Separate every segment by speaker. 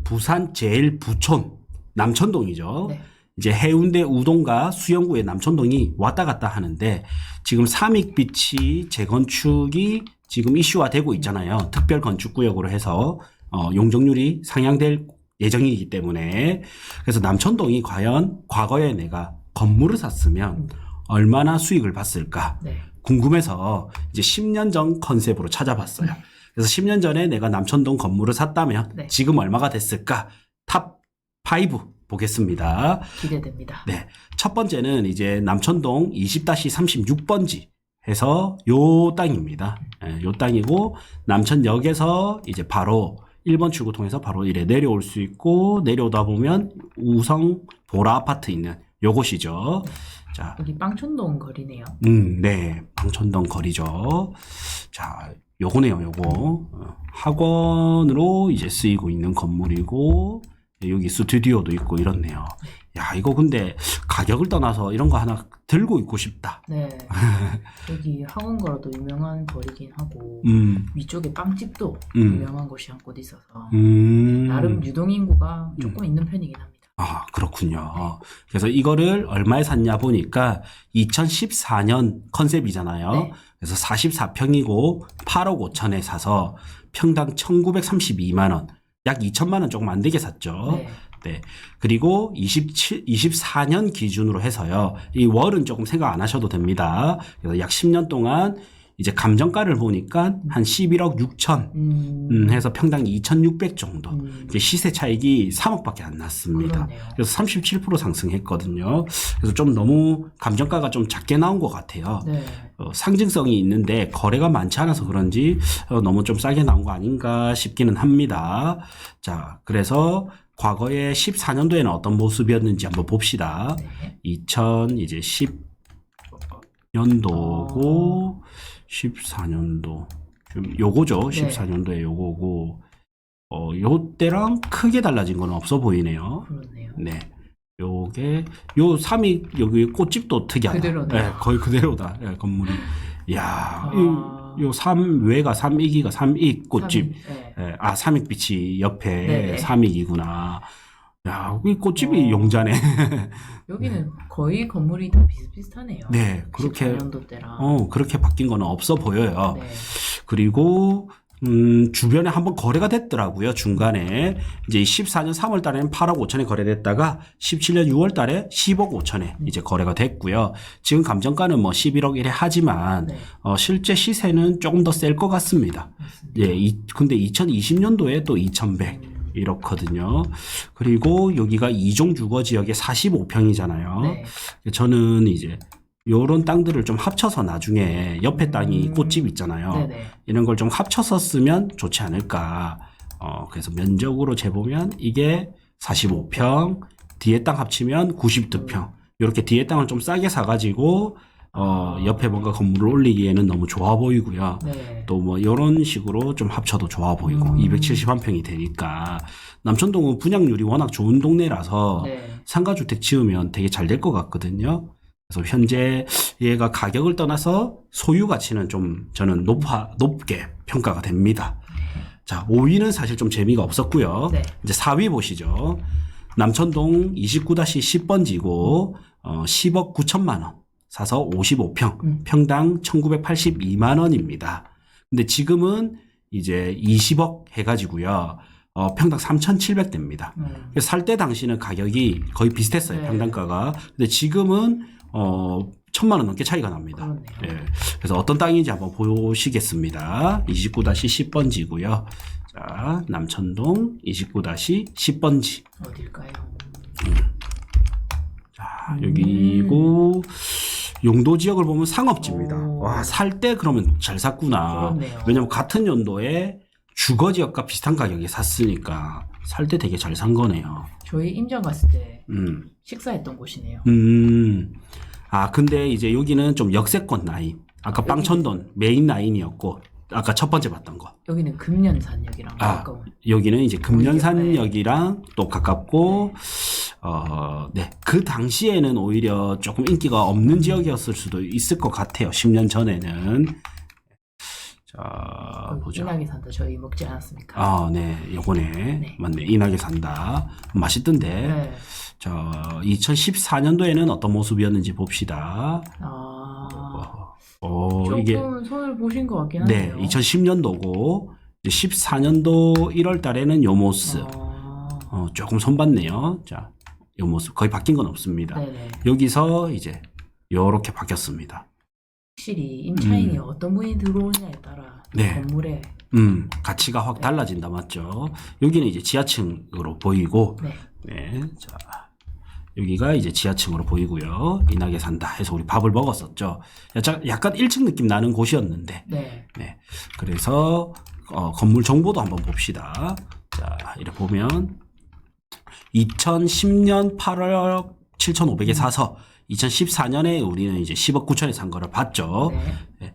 Speaker 1: 부산 제일 부촌 남천동이죠.
Speaker 2: 네.
Speaker 1: 이제 해운대 우동과 수영구의 남천동이 왔다 갔다 하는데 지금 삼익빛이 재건축이 지금 이슈화되고 있잖아요. 특별 건축구역으로 해서 용적률이 상향될 예정이기 때문에 그래서 남천동이 과연 과거에 내가 건물을 샀으면 얼마나 수익을 봤을까
Speaker 2: 네.
Speaker 1: 궁금해서 이제 10년 전 컨셉으로 찾아봤어요. 그래서 10년 전에 내가 남천동 건물을 샀다면
Speaker 2: 네.
Speaker 1: 지금 얼마가 됐을까? 탑 5 보겠습니다.
Speaker 2: 기대됩니다.
Speaker 1: 네. 첫 번째는 이제 남천동 20-36번지 해서 요 땅입니다. 네, 요 땅이고 남천역에서 이제 바로 1번 출구 통해서 바로 이래 내려올 수 있고 내려오다 보면 우성 보라 아파트 있는 요곳이죠. 자,
Speaker 2: 여기 빵촌동 거리네요.
Speaker 1: 네. 방천동 거리죠. 자, 요거네요, 요거. 학원으로 이제 쓰이고 있는 건물이고, 여기 스튜디오도 있고 이렇네요. 야, 이거 근데 가격을 떠나서 이런 거 하나 들고 있고 싶다.
Speaker 2: 네. 여기 학원가로도 유명한 거리긴 하고 위쪽에 빵집도 유명한 곳이 한 곳 있어서 나름 유동인구가 조금 있는 편이긴 합니다.
Speaker 1: 아, 그렇군요. 그래서 이거를 얼마에 샀냐 보니까 2014년 컨셉이잖아요.
Speaker 2: 네.
Speaker 1: 그래서 44평이고 8억 5천에 사서 평당 1932만 원, 약 2천만 원 조금 안 되게 샀죠.
Speaker 2: 네.
Speaker 1: 네. 그리고 24년 기준으로 해서요. 이 월은 조금 생각 안 하셔도 됩니다. 그래서 약 10년 동안 이제 감정가를 보니까 한 11억 6천 해서 평당 2,600 정도. 이제 시세 차익이 3억밖에 안 났습니다.
Speaker 2: 그러네요.
Speaker 1: 그래서 37% 상승했거든요. 그래서 좀 너무 감정가가 좀 작게 나온 것 같아요.
Speaker 2: 네.
Speaker 1: 상징성이 있는데 거래가 많지 않아서 그런지 너무 좀 싸게 나온 거 아닌가 싶기는 합니다. 자, 그래서 과거에 14년도에는 어떤 모습이었는지 한번 봅시다.
Speaker 2: 네.
Speaker 1: 2010년도고 14년도 좀 요거죠.
Speaker 2: 네.
Speaker 1: 14년도에 요거고 요때랑 크게 달라진 건 없어 보이네요.
Speaker 2: 그렇네요.
Speaker 1: 네. 요게 요 삼익 여기 꽃집도 특이하다.
Speaker 2: 그대로네요.
Speaker 1: 네, 거의 그대로다. 네, 건물이. 이야,
Speaker 2: 아.
Speaker 1: 요 삼외가 삼익이가 삼익 꽃집.
Speaker 2: 네.
Speaker 1: 네, 아, 삼익빛이 옆에
Speaker 2: 네.
Speaker 1: 삼익이구나. 야, 이 꽃집이 용자네.
Speaker 2: 여기는 거의 건물이 다 비슷비슷하네요.
Speaker 1: 네, 그렇게
Speaker 2: 14년도 때랑.
Speaker 1: 그렇게 바뀐 거는 없어 보여요.
Speaker 2: 네.
Speaker 1: 그리고 주변에 한번 거래가 됐더라고요. 중간에 이제 14년 3월 달에는 8억 5천에 거래됐다가 17년 6월 달에 10억 5천에 이제 거래가 됐고요. 지금 감정가는 뭐 11억 이래 하지만
Speaker 2: 네.
Speaker 1: 실제 시세는 조금 더 셀 것 같습니다.
Speaker 2: 맞습니다.
Speaker 1: 예, 근데 2020년도에 또 2,100 이렇거든요. 그리고 여기가 이종 주거 지역의 45평이잖아요.
Speaker 2: 네.
Speaker 1: 저는 이제 요런 땅들을 좀 합쳐서 나중에 옆에 땅이 꽃집 있잖아요.
Speaker 2: 네네.
Speaker 1: 이런 걸 좀 합쳐서 쓰면 좋지 않을까. 그래서 면적으로 재보면 이게 45평, 뒤에 땅 합치면 92평. 이렇게 뒤에 땅을 좀 싸게 사가지고, 옆에 뭔가 건물을 올리기에는 너무 좋아 보이고요.
Speaker 2: 네.
Speaker 1: 또 뭐 이런 식으로 좀 합쳐도 좋아 보이고 271평이 되니까 남천동은 분양률이 워낙 좋은 동네라서
Speaker 2: 네.
Speaker 1: 상가주택 지으면 되게 잘 될 것 같거든요. 그래서 현재 얘가 가격을 떠나서 소유 가치는 좀 저는 높게 평가가 됩니다. 자, 5위는 사실 좀 재미가 없었고요.
Speaker 2: 네.
Speaker 1: 이제 4위 보시죠. 남천동 29-10번지고 10억 9천만 원 사서 55평, 평당 1,982만 원입니다. 근데 지금은 이제 20억 해가지고요. 평당 3,700 됩니다. 살 때 당시는 가격이 거의 비슷했어요.
Speaker 2: 네.
Speaker 1: 평당가가. 근데 지금은 1,000만 원 넘게 차이가 납니다.
Speaker 2: 그렇네요.
Speaker 1: 예. 그래서 어떤 땅인지 한번 보시겠습니다. 29-10번지고요. 자, 남천동 29-10번지.
Speaker 2: 어딜까요?
Speaker 1: 자, 여기고 용도 지역을 보면 상업지입니다.
Speaker 2: 오.
Speaker 1: 와, 살 때 그러면 잘 샀구나.
Speaker 2: 그렇네요.
Speaker 1: 왜냐면 같은 연도에 주거 지역과 비슷한 가격에 샀으니까 살 때 되게 잘 산 거네요.
Speaker 2: 저희 임장 갔을 때
Speaker 1: 음.
Speaker 2: 식사했던 곳이네요.
Speaker 1: 아, 근데 이제 여기는 좀 역세권 라인. 아까 빵천돈 메인 라인이었고, 아까 첫 번째 봤던 거.
Speaker 2: 여기는 금년산역이랑 가까운.
Speaker 1: 여기는 이제
Speaker 2: 네.
Speaker 1: 금년산역이랑 또 가깝고, 네. 그 당시에는 오히려 조금 인기가 없는 지역이었을 수도 있을 것 같아요. 10년 전에는. 자, 자, 보자.
Speaker 2: 인하게 산다 저희 먹지 않았습니까?
Speaker 1: 아, 네. 요거네.
Speaker 2: 네.
Speaker 1: 맞네. 인하게 산다. 맛있던데.
Speaker 2: 네.
Speaker 1: 자, 2014년도에는 어떤 모습이었는지 봅시다.
Speaker 2: 조금
Speaker 1: 이게
Speaker 2: 손을 보신 것 같긴
Speaker 1: 네,
Speaker 2: 한데요.
Speaker 1: 2010년도고 14년도 1월 달에는 요 모습. 조금 손봤네요. 자, 요 모습 거의 바뀐 건 없습니다.
Speaker 2: 네네.
Speaker 1: 여기서 이제 요렇게 바뀌었습니다.
Speaker 2: 확실히 임차인이 어떤 분이 들어오냐에 따라
Speaker 1: 네.
Speaker 2: 건물에
Speaker 1: 가치가 확 달라진다, 맞죠? 여기는 이제 지하층으로 보이고,
Speaker 2: 네.
Speaker 1: 네, 자, 여기가 이제 지하층으로 보이고요. 인하게 산다 해서 우리 밥을 먹었었죠. 약간 1층 느낌 나는 곳이었는데,
Speaker 2: 네.
Speaker 1: 네. 그래서 건물 정보도 한번 봅시다. 자, 이렇게 보면 2010년 8억 7,500에 사서 2014년에 우리는 이제 10억 9천에 산 거를 봤죠.
Speaker 2: 네.
Speaker 1: 네.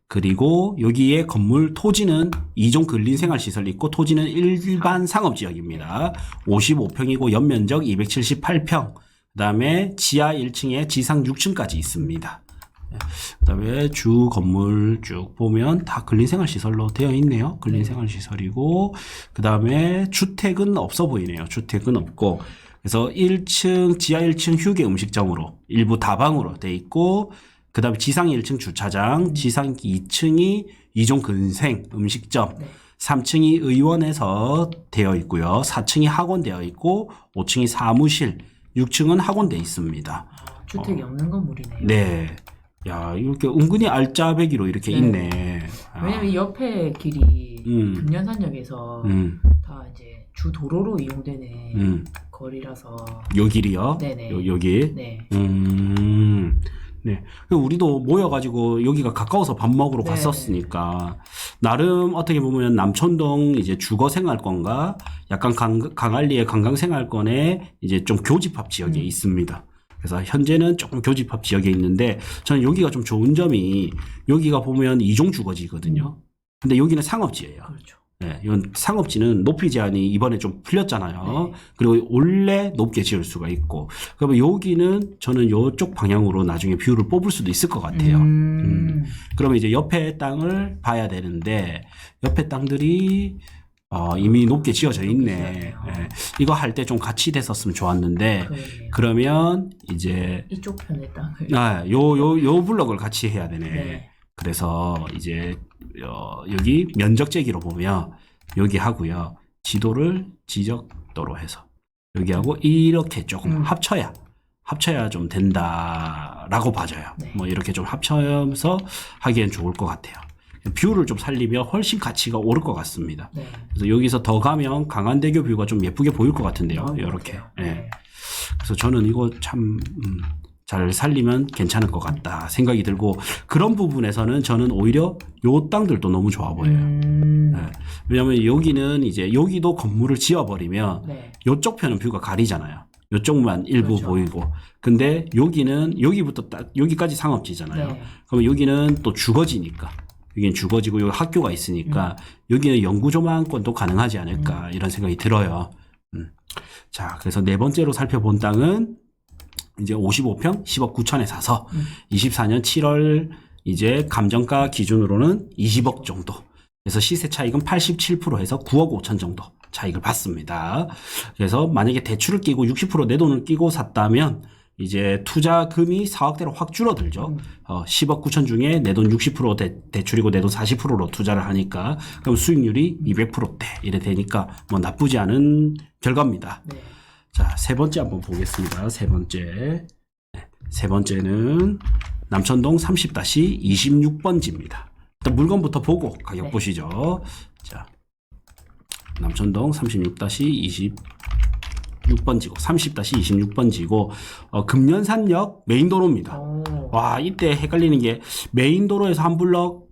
Speaker 1: 그리고 여기에 건물 토지는 2종 근린생활시설이 있고 토지는 일반 상업지역입니다. 55평이고 연면적 278평. 그 다음에 지하 1층에 지상 6층까지 있습니다. 그 다음에 주 건물 쭉 보면 다 근린생활시설로 되어 있네요. 근린생활시설이고 그 다음에 주택은 없어 보이네요. 주택은 없고 그래서 1층 지하 1층 휴게 음식점으로 일부 다방으로 되어 있고 그 다음에 지상 1층 주차장, 지상 2층이 2종 근생 음식점, 3층이 의원에서 되어 있고요. 4층이 학원 되어 있고 5층이 사무실, 6층은 학원 되어 있습니다.
Speaker 2: 주택이 없는 건물이네요.
Speaker 1: 네. 야, 이렇게 은근히 알짜배기로 이렇게
Speaker 2: 네.
Speaker 1: 있네.
Speaker 2: 왜냐면 이 옆에 길이 금년산역에서 다 이제 주 도로로 이용되는 거리라서.
Speaker 1: 요 길이요?
Speaker 2: 네네.
Speaker 1: 여기?
Speaker 2: 네.
Speaker 1: 네. 우리도 모여가지고 여기가 가까워서 밥 먹으러
Speaker 2: 네.
Speaker 1: 갔었으니까, 나름 어떻게 보면 남촌동 이제 주거 생활권과 약간 강안리의 관광 생활권에 이제 좀 교집합 지역에 있습니다. 그래서 현재는 조금 교집합 지역에 있는데, 저는 여기가 좀 좋은 점이, 여기가 보면 2종 주거지거든요. 근데 여기는 상업지예요.
Speaker 2: 그렇죠.
Speaker 1: 네, 이건 상업지는 높이 제한이 이번에 좀 풀렸잖아요.
Speaker 2: 네.
Speaker 1: 그리고 원래 높게 지을 수가 있고. 그러면 여기는 저는 이쪽 방향으로 나중에 뷰를 뽑을 수도 있을 것 같아요. 그러면 이제 옆에 땅을 봐야 되는데, 옆에 땅들이 이미 높게 지어져 있네. 네. 이거 할 때 좀 같이 됐었으면 좋았는데,
Speaker 2: 그러네요.
Speaker 1: 그러면 이제
Speaker 2: 이쪽 편의 땅을.
Speaker 1: 요 블럭을 같이 해야 되네.
Speaker 2: 네.
Speaker 1: 그래서 이제 여기 면적재기로 보면 여기 하고요. 지도를 지적도로 해서 여기하고 이렇게 조금 합쳐야 좀 된다라고 봐져요.
Speaker 2: 네.
Speaker 1: 뭐 이렇게 좀 합쳐서 하기엔 좋을 것 같아요. 뷰를 좀 살리면 훨씬 가치가 오를 것 같습니다.
Speaker 2: 네.
Speaker 1: 그래서 여기서 더 가면 강안대교 뷰가 좀 예쁘게 보일 것 같은데요. 이렇게.
Speaker 2: 네.
Speaker 1: 그래서 저는 이거 참 잘 살리면 괜찮을 것 같다 생각이 들고, 그런 부분에서는 저는 오히려 요 땅들도 너무 좋아 보여요. 네. 왜냐하면 여기는 이제 여기도 건물을 지어버리면
Speaker 2: 네.
Speaker 1: 요쪽 편은 뷰가 가리잖아요. 요쪽만 일부
Speaker 2: 그렇죠.
Speaker 1: 보이고. 근데 여기는 여기부터 딱 여기까지 상업지잖아요.
Speaker 2: 네.
Speaker 1: 그러면 여기는 또 주거지니까. 여기는 주거지고 여기 학교가 있으니까 여기는 연구조망권도 가능하지 않을까 이런 생각이 들어요. 자, 그래서 네 번째로 살펴본 땅은 이제 55평 10억 9천에 사서 24년 7월 이제 감정가 기준으로는 20억 정도. 그래서 시세 차익은 87%에서 9억 5천 정도 차익을 받습니다. 그래서 만약에 대출을 끼고 60% 내 돈을 끼고 샀다면 이제 투자금이 4억대로 확 줄어들죠. 10억 9천 중에 내 돈 60% 대출이고 내 돈 40%로 투자를 하니까 그럼 수익률이 200%대 이래 되니까 뭐 나쁘지 않은 결과입니다.
Speaker 2: 네.
Speaker 1: 자, 세 번째 한번 보겠습니다. 세 번째. 세 번째는 남천동 30-26번지입니다. 일단 물건부터 보고 가격
Speaker 2: 네.
Speaker 1: 보시죠. 자, 남천동 36-26번지고 30-26번지고 금년산역 메인도로입니다. 와, 이때 헷갈리는 게 메인도로에서 한 블럭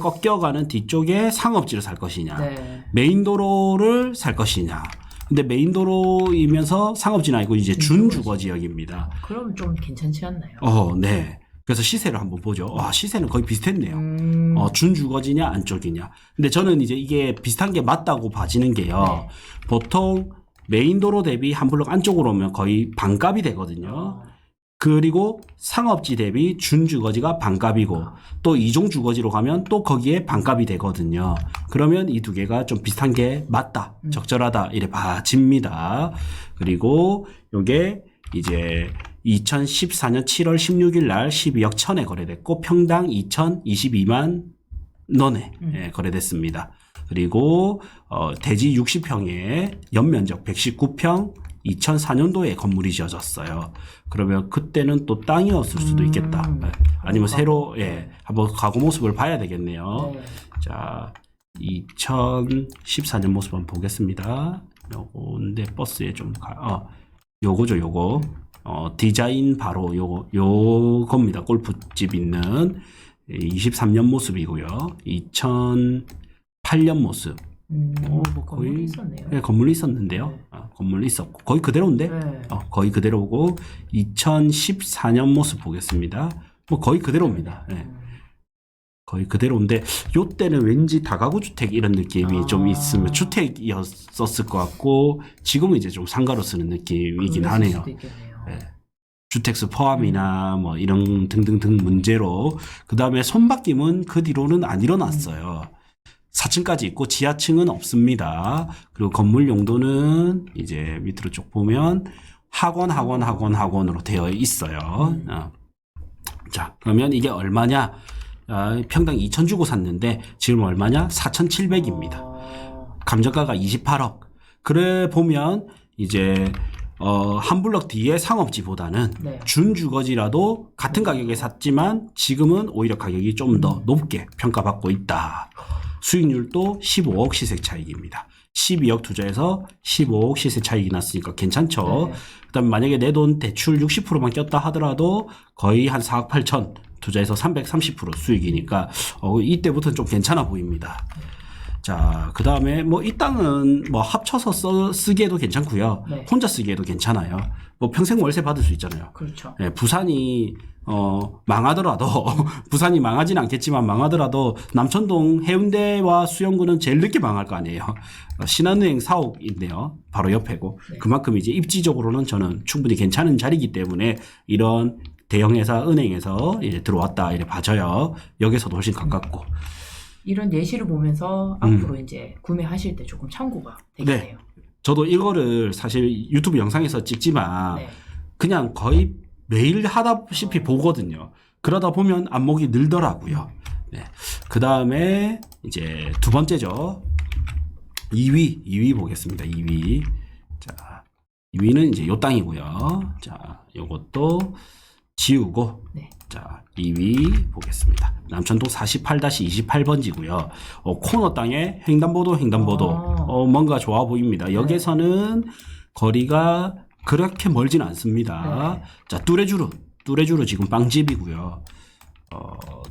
Speaker 1: 꺾여가는 뒤쪽에 상업지를 살 것이냐,
Speaker 2: 네.
Speaker 1: 메인도로를 살 것이냐. 근데 메인도로이면서 상업지는 아니고 이제 준주거 지역입니다.
Speaker 2: 그럼 좀 괜찮지 않나요?
Speaker 1: 네. 그래서 시세를 한번 보죠. 와, 시세는 거의 비슷했네요. 준주거지냐 안쪽이냐. 근데 저는 이제 이게 비슷한 게 맞다고 봐지는 게요.
Speaker 2: 네.
Speaker 1: 보통 메인도로 대비 한 블럭 안쪽으로 오면 거의 반값이 되거든요. 그리고 상업지 대비 준주거지가 반값이고 또 이종주거지로 가면 또 거기에 반값이 되거든요. 그러면 이 두 개가 좀 비슷한 게 맞다, 적절하다 이래 봐집니다. 그리고 요게 이제 2014년 7월 16일 날 12억 1000에 거래됐고 평당 2022만 원에 거래됐습니다. 그리고 대지 60평에 연면적 119평 2004년도에 건물이 지어졌어요. 그러면 그때는 또 땅이었을 수도 있겠다. 아니면 새로 한번 과거 모습을 봐야 되겠네요. 자, 2014년 모습 한번 보겠습니다. 요건데 버스에 좀 요거죠, 요거. 디자인 바로 요겁니다. 골프집 있는 23년 모습이고요. 2008년 모습.
Speaker 2: 뭐 거의 있었네요.
Speaker 1: 네, 건물이 있었는데요. 건물이 있었고 거의 그대로인데 거의 그대로고 2014년 모습 보겠습니다. 뭐 거의 그대로입니다. 거의 그대로인데 요때는 왠지 다가구 주택 이런 느낌이 좀 있으면 주택이었을 것 같고 지금은 이제 좀 상가로 쓰는 느낌이긴 하네요. 주택수 포함이나 뭐 이런 등등등 문제로 그 다음에 손바뀜은 그 뒤로는 안 일어났어요. 4층까지 있고 지하층은 없습니다. 그리고 건물 용도는 이제 밑으로 쭉 보면 학원으로 되어 있어요. 자, 그러면 이게 얼마냐? 평당 2,000 주고 샀는데 지금 얼마냐? 4,700입니다. 감정가가 28억. 그래 보면 이제 한 블럭 뒤에 상업지보다는 준주거지라도 같은 가격에 샀지만 지금은 오히려 가격이 좀 더 높게 평가받고 있다. 수익률도 15억 시세 차익입니다. 12억 투자해서 15억 시세 차익이 났으니까 괜찮죠. 그다음에 만약에 내 돈 대출 60%만 꼈다 하더라도 거의 한 4억 8천 투자해서 330% 수익이니까 이때부터는 좀 괜찮아 보입니다. 자, 그 다음에 뭐 이 땅은 뭐 합쳐서 쓰기에도 괜찮고요. 혼자 쓰기에도 괜찮아요. 뭐 평생 월세 받을 수 있잖아요.
Speaker 2: 그렇죠.
Speaker 1: 부산이 망하더라도 부산이 망하진 않겠지만 망하더라도 남천동 해운대와 수영구는 제일 늦게 망할 거 아니에요. 신한은행 사옥인데요. 바로 옆에고 그만큼 이제 입지적으로는 저는 충분히 괜찮은 자리이기 때문에 이런 대형회사 은행에서 이제 들어왔다 이래 봐져요. 여기서도 훨씬 가깝고.
Speaker 2: 이런 예시를 보면서 앞으로 이제 구매하실 때 조금 참고가 되겠네요.
Speaker 1: 저도 이거를 사실 유튜브 영상에서 찍지만 그냥 거의 매일 하다시피 보거든요. 그러다 보면 안목이 늘더라고요. 그 다음에 이제 두 번째죠. 2위 보겠습니다. 2위. 자, 2위는 이제 요 땅이고요. 자, 요것도 지우고. 자, 2위 보겠습니다. 남천동 48-28번지고요. 코너 땅에 횡단보도 뭔가 좋아 보입니다. 여기서는 거리가 그렇게 멀진 않습니다. 자, 뚜레쥬르 지금 빵집이고요.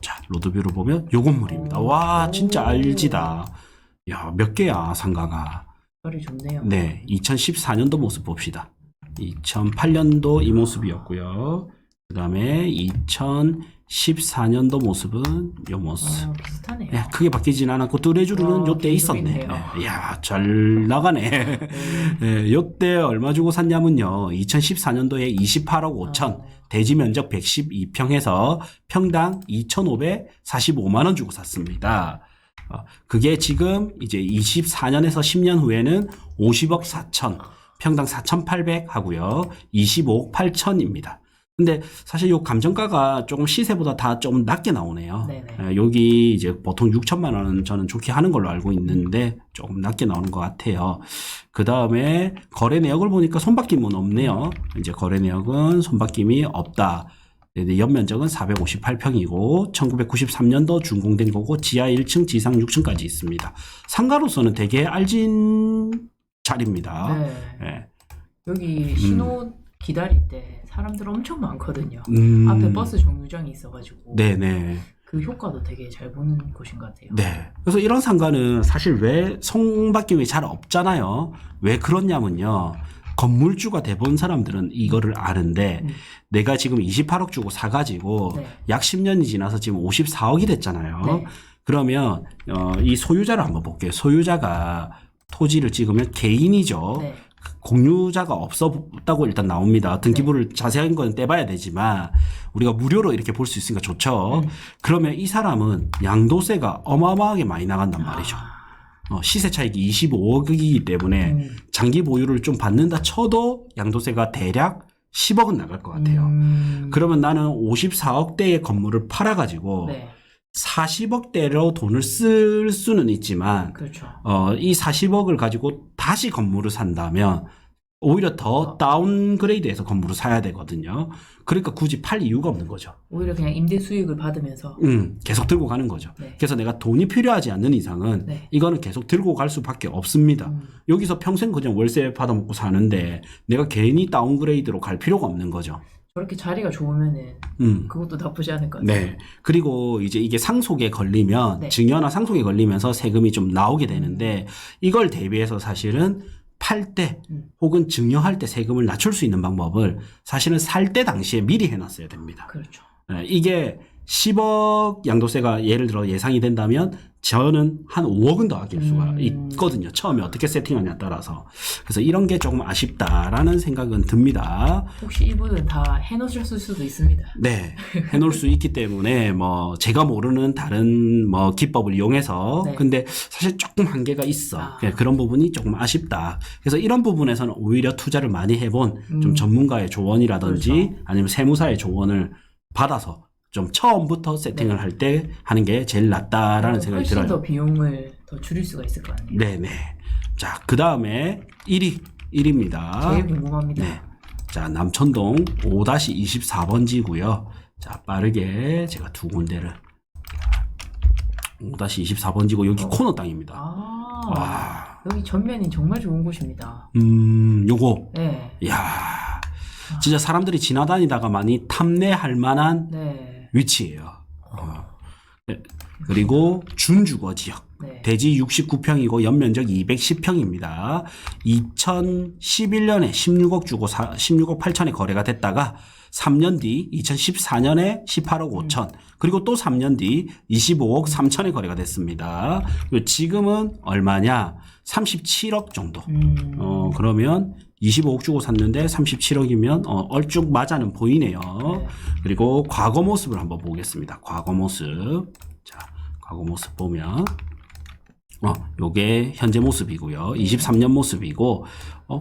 Speaker 1: 자, 로드뷰로 보면 요 건물입니다. 와, 진짜 알지다. 야, 몇 개야, 상가가.
Speaker 2: 거리 좋네요.
Speaker 1: 2014년도 모습 봅시다. 2008년도 이 모습이었고요. 그 다음에 2014년도 모습은 요 모습.
Speaker 2: 비슷하네요.
Speaker 1: 크게 바뀌진 않았고 뚜레쥬르는 요때 있었네. 이야, 잘 나가네. 요때 얼마 주고 샀냐면요. 2014년도에 28억 5천, 대지 면적 112평에서 평당 2,545만 원 주고 샀습니다. 그게 지금 이제 24년에서 10년 후에는 50억 4천, 평당 4,800 하고요. 25억 8천입니다. 근데 사실 요 감정가가 조금 시세보다 다 좀 낮게 나오네요. 여기 이제 보통 6천만 원은 저는 좋게 하는 걸로 알고 있는데 조금 낮게 나오는 것 같아요. 그 다음에 거래 내역을 보니까 손바뀜은 없네요. 이제 거래 내역은 손바뀜이 없다. 연면적은 458평이고 1993년도 준공된 거고 지하 1층, 지상 6층까지 있습니다. 상가로서는 되게 알진 자리입니다.
Speaker 2: 여기 신호 기다릴 때 사람들 엄청 많거든요. 앞에 버스 정류장이 있어가지고 그 효과도 되게 잘 보는 곳인 것 같아요.
Speaker 1: 그래서 이런 상가는 사실 왜 손바뀜이 잘 없잖아요. 왜 그렇냐면요. 건물주가 돼본 사람들은 이거를 아는데 내가 지금 28억 주고 사가지고 약 10년이 지나서 지금 54억이 됐잖아요. 그러면 이 소유자를 한번 볼게요. 소유자가 토지를 찍으면 개인이죠. 공유자가 없었다고 일단 나옵니다. 등기부를 자세한 건 떼봐야 되지만 우리가 무료로 이렇게 볼 수 있으니까 좋죠. 그러면 이 사람은 양도세가 어마어마하게 많이 나간단 말이죠. 시세 차익이 25억이기 때문에 장기 보유를 좀 받는다 쳐도 양도세가 대략 10억은 나갈 것 같아요. 그러면 나는 54억대의 건물을 팔아가지고 40억대로 돈을 쓸 수는 있지만
Speaker 2: 그렇죠.
Speaker 1: 이 40억을 가지고 다시 건물을 산다면 오히려 더 다운그레이드해서 건물을 사야 되거든요. 그러니까 굳이 팔 이유가 없는 거죠.
Speaker 2: 오히려 그냥 임대 수익을 받으면서
Speaker 1: 계속 들고 가는 거죠. 그래서 내가 돈이 필요하지 않는 이상은 이거는 계속 들고 갈 수밖에 없습니다. 여기서 평생 그냥 월세 받아먹고 사는데 내가 괜히 다운그레이드로 갈 필요가 없는 거죠.
Speaker 2: 저렇게 자리가 좋으면은 그것도 나쁘지 않을 것 같아요.
Speaker 1: 네. 그리고 이제 이게 상속에 걸리면 증여나 상속에 걸리면서 세금이 좀 나오게 되는데 이걸 대비해서 사실은 팔 때 혹은 증여할 때 세금을 낮출 수 있는 방법을 사실은 살 때 당시에 미리 해놨어야 됩니다.
Speaker 2: 그렇죠.
Speaker 1: 네, 이게 10억 양도세가 예를 들어 예상이 된다면 저는 한 5억은 더 아낄 수가 있거든요. 처음에 어떻게 세팅하냐에 따라서. 그래서 이런 게 조금 아쉽다라는 생각은 듭니다.
Speaker 2: 혹시 이분은 다 해놓으셨을 수도 있습니다.
Speaker 1: 네. 해놓을 수 있기 때문에 뭐 제가 모르는 다른 뭐 기법을 이용해서 근데 사실 조금 한계가 있어. 그런 부분이 조금 아쉽다. 그래서 이런 부분에서는 오히려 투자를 많이 해본 좀 전문가의 조언이라든지 아니면 세무사의 조언을 받아서 좀 처음부터 세팅을 할 때 하는 게 제일 낫다라는 생각이 들어요.
Speaker 2: 훨씬 더 비용을 더 줄일 수가 있을 것 같네요.
Speaker 1: 네네. 자, 그 다음에 1위입니다.
Speaker 2: 제일 궁금합니다.
Speaker 1: 네. 자, 남천동 5-24번지고요. 자, 빠르게 제가 두 군데를 5-24번지고 여기 코너 땅입니다.
Speaker 2: 와. 여기 전면이 정말 좋은 곳입니다.
Speaker 1: 요거.
Speaker 2: 네.
Speaker 1: 이야. 진짜 사람들이 지나다니다가 많이 탐내할 만한 위치예요. 네. 그리고 준주거 지역. 대지 69평이고 연면적 210평입니다. 2011년에 16억 주고 16억 8천에 거래가 됐다가 3년 뒤 2014년에 18억 5천 그리고 또 3년 뒤 25억 3천에 거래가 됐습니다. 지금은 얼마냐? 37억 정도. 그러면 25억 주고 샀는데 37억이면 얼쭉 맞아는 보이네요. 그리고 과거 모습을 한번 보겠습니다. 과거 모습. 자, 과거 모습 보면 요게 현재 모습이고요. 23년 모습이고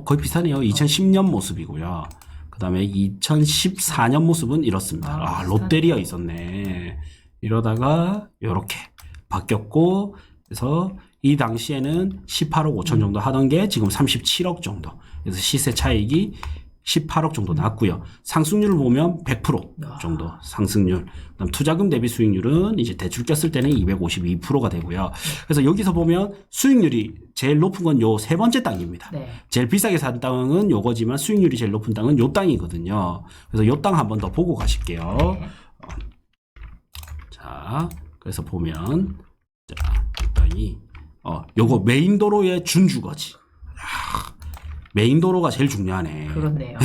Speaker 1: 거의 비슷하네요. 2010년 모습이고요. 그다음에 2014년 모습은 이렇습니다. 롯데리아 있었네. 이러다가 요렇게 바뀌었고 그래서 이 당시에는 18억 5천 정도 하던 게 지금 37억 정도. 그래서 시세 차익이 18억 정도 났고요. 상승률을 보면 100% 정도 상승률. 그다음 투자금 대비 수익률은 이제 대출 꼈을 때는 252%가 되고요. 그래서 여기서 보면 수익률이 제일 높은 건 요 세 번째 땅입니다. 제일 비싸게 산 땅은 요거지만 수익률이 제일 높은 땅은 요 땅이거든요. 그래서 요 땅 한번 더 보고 가실게요. 자, 그래서 보면 자, 이 땅이 요거 메인 도로의 준주거지. 메인 도로가 제일 중요하네.
Speaker 2: 그렇네요.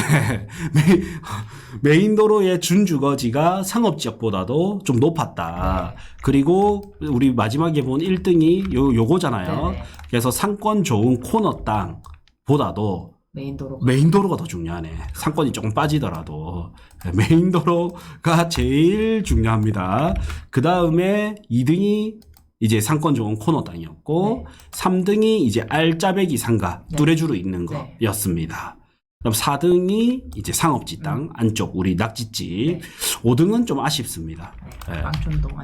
Speaker 1: 메인 도로의 준주거지가 상업지역보다도 좀 높았다. 그리고 우리 마지막에 본 1등이 요거잖아요. 그래서 상권 좋은 코너 땅보다도 메인 도로가 더 중요하네. 상권이 조금 빠지더라도 메인 도로가 제일 중요합니다. 그 다음에 2등이 이제 상권 좋은 코너 땅이었고 3등이 이제 알짜배기 상가 뚜레주로 있는 거였습니다. 그럼 4등이 이제 상업지 땅 안쪽 우리 낙지집 5등은 좀 아쉽습니다.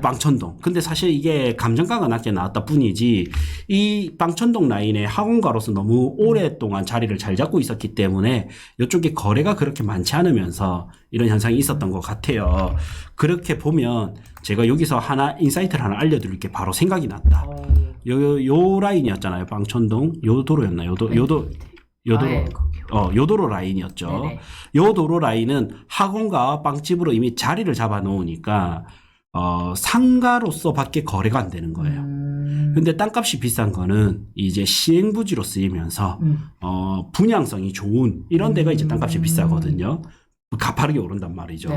Speaker 1: 빵천동. 근데 사실 이게 감정가가 낮게 나왔다 뿐이지 이 빵천동 라인의 학원가로서 너무 오랫동안 자리를 잘 잡고 있었기 때문에 이쪽에 거래가 그렇게 많지 않으면서 이런 현상이 있었던 것 같아요. 그렇게 보면 제가 여기서 하나 인사이트를 하나 알려드릴 게 바로 생각이 났다. 요 라인이었잖아요. 빵천동 요 도로였나? 요 도로 라인이었죠. 요 도로 라인은 학원과 빵집으로 이미 자리를 잡아 놓으니까 상가로서 밖에 거래가 안 되는 거예요. 근데 땅값이 비싼 거는 이제 시행부지로 쓰이면서 분양성이 좋은 이런 데가 이제 땅값이 비싸거든요. 가파르게 오른단 말이죠.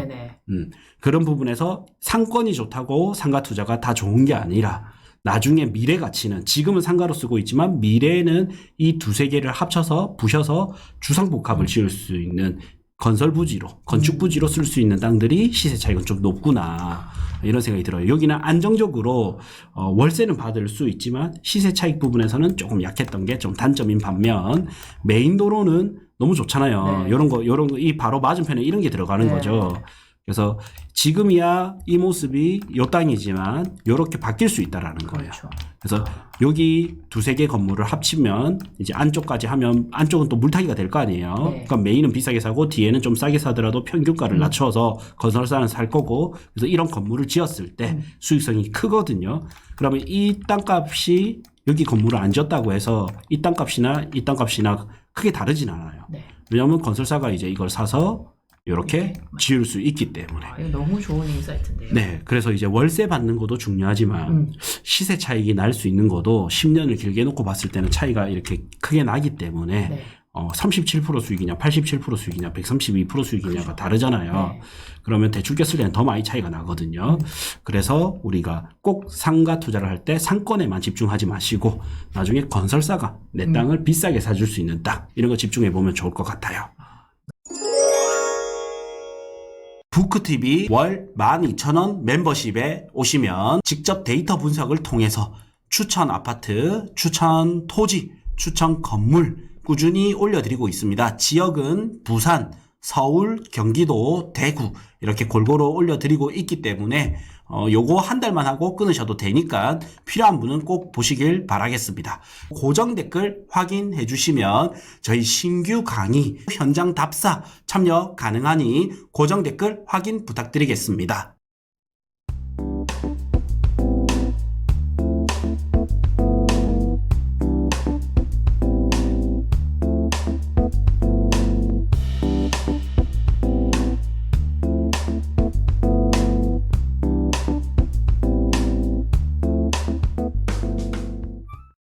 Speaker 1: 그런 부분에서 상권이 좋다고 상가 투자가 다 좋은 게 아니라 나중에 미래 가치는 지금은 상가로 쓰고 있지만 미래에는 이 두세 개를 합쳐서 부셔서 주상복합을 지을 수 있는 건설 부지로, 건축 부지로 쓸 수 있는 땅들이 시세 차익은 좀 높구나. 이런 생각이 들어요. 여기는 안정적으로 월세는 받을 수 있지만 시세 차익 부분에서는 조금 약했던 게 좀 단점인 반면 메인 도로는 너무 좋잖아요.
Speaker 2: 네.
Speaker 1: 이런 거, 이 바로 맞은편에 이런 게 들어가는
Speaker 2: 네.
Speaker 1: 거죠. 그래서 지금이야 이 모습이 요 땅이지만 요렇게 바뀔 수 있다라는 거예요.
Speaker 2: 그렇죠.
Speaker 1: 그래서 여기 두세 개 건물을 합치면 이제 안쪽까지 하면 안쪽은 또 물타기가 될 거 아니에요.
Speaker 2: 네.
Speaker 1: 그러니까 메인은 비싸게 사고 뒤에는 좀 싸게 사더라도 평균가를 낮춰서 건설사는 살 거고 그래서 이런 건물을 지었을 때 수익성이 크거든요. 그러면 이 땅값이 여기 건물을 안 지었다고 해서 이 땅값이나 이 땅값이나 크게 다르진 않아요.
Speaker 2: 네.
Speaker 1: 왜냐하면 건설사가 이제 이걸 사서 이렇게 지을 수 있기 때문에.
Speaker 2: 아, 이거 너무 좋은 인사이트인데요.
Speaker 1: 네. 그래서 이제 월세 받는 것도 중요하지만 시세 차익이 날 수 있는 것도 10년을 길게 놓고 봤을 때는 차이가 이렇게 크게 나기 때문에
Speaker 2: 네.
Speaker 1: 37% 수익이냐 87% 수익이냐 132% 수익이냐가
Speaker 2: 그렇죠.
Speaker 1: 다르잖아요.
Speaker 2: 네.
Speaker 1: 그러면 대출 꼈을 때는 더 많이 차이가 나거든요. 그래서 우리가 꼭 상가 투자를 할 때 상권에만 집중하지 마시고 나중에 건설사가 내 땅을 비싸게 사줄 수 있는 땅 이런 거 집중해 보면 좋을 것 같아요. 부크TV 월 12,000원 멤버십에 오시면 직접 데이터 분석을 통해서 추천 아파트, 추천 토지, 추천 건물 꾸준히 올려드리고 있습니다. 지역은 부산, 서울, 경기도, 대구 이렇게 골고루 올려드리고 있기 때문에 요거 한 달만 하고 끊으셔도 되니까 필요한 분은 꼭 보시길 바라겠습니다. 고정 댓글 확인해 주시면 저희 신규 강의 현장 답사 참여 가능하니 고정 댓글 확인 부탁드리겠습니다.